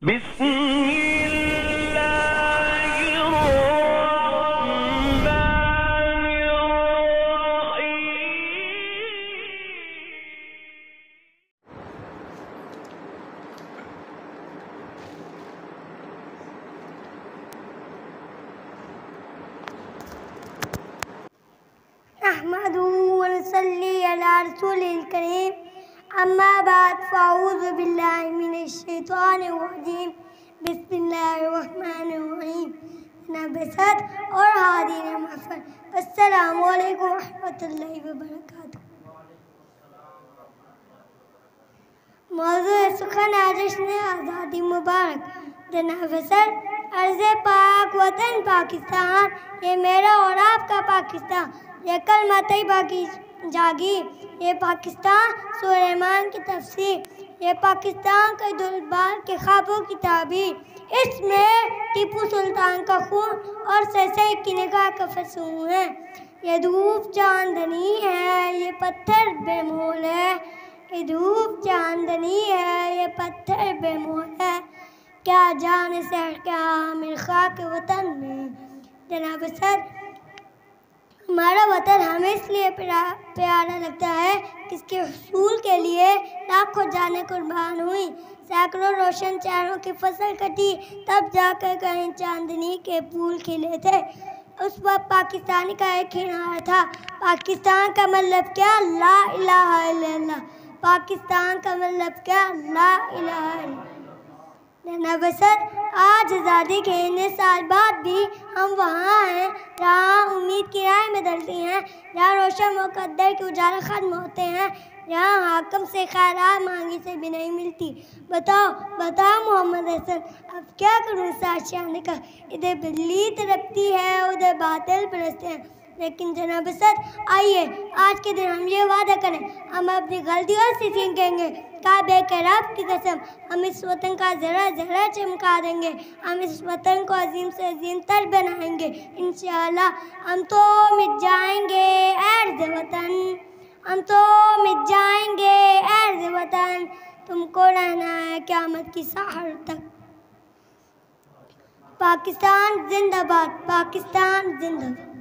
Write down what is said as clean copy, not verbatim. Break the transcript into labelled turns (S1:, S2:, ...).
S1: अहमदुहु व नसल्ली अला रसूलिल करीम अम्मा बाद फ़अऊज़ु बिल्लाहि मिनश शैतानिर रजीम बिस्मिल्लाहिर रहमानिर रहीम। नबसत और हाज़िर महफ़िल, अस्सलामु अलैकुम व रहमतुल्लाहि व बरकातुहू। मौज़ूए सुख़न जश्न आज़ादी मुबारक। जनाब सर, अर्ज़े पाक वतन पाकिस्तान, ये मेरा और आपका पाकिस्तान, ये कलमा तैयबा की जागी, ये पाकिस्तान सुलेमान की तफ़सीर, ये पाकिस्तान के दुलबार के ख्वाबों की ताबीर। इसमें टीपू सुल्तान का खून और सरसई की निगाह का फसून है। ये धूप चांदनी है, ये पत्थर बेमोल है, ये धूप चांदनी है, ये पत्थर बेमोल है। क्या जाने सहर क्या आमिर खाक वतन में। जनाब सर, हमारा वतन हमें इसलिए प्यारा लगता है कि इसके हुसूल के लिए लाखों जानें कुर्बान हुई, सैकड़ों रोशन चेहरों की फसल कटी, तब जाकर कहीं चांदनी के फूल खिले थे। उस वक्त पाकिस्तानी का एक ही नारा था, पाकिस्तान का मतलब क्या, ला इलाहा इल्लल्लाह। पाकिस्तान का मतलब क्या, ला इलाहा इल्लल्लाह। जनाब सर, आज आज़ादी के इतने साल बाद भी हम वहाँ हैं जहाँ उम्मीद की राह में ढलती हैं, जहाँ रोशन मुक़द्दर के उजाले ख़त्म होते हैं, जहाँ हाकिम से खैरात मांगी से भी नहीं मिलती। बताओ मोहम्मद हसन, अब क्या करूँ साशाने का। इधर बिल्ली तड़पती है, उधर बादल बरसते हैं, लेकिन जनाब सर आइए आज के दिन हम ये वादा करें, हम अपनी गलतियों से सीखेंगे। काबे के रब की कसम, हम इस वतन का ज़रा ज़रा चमका देंगे, हम इस वतन को अजीम से अजीम तर बनाएंगे इंशाअल्लाह। हम तो मिट जाएंगे अर्ज़ वतन, हम तो मिट जाएंगे अर्ज़ वतन, तुमको रहना है क़यामत की सहर तक। पाकिस्तान जिंदाबाद, पाकिस्तान जिंदाबाद।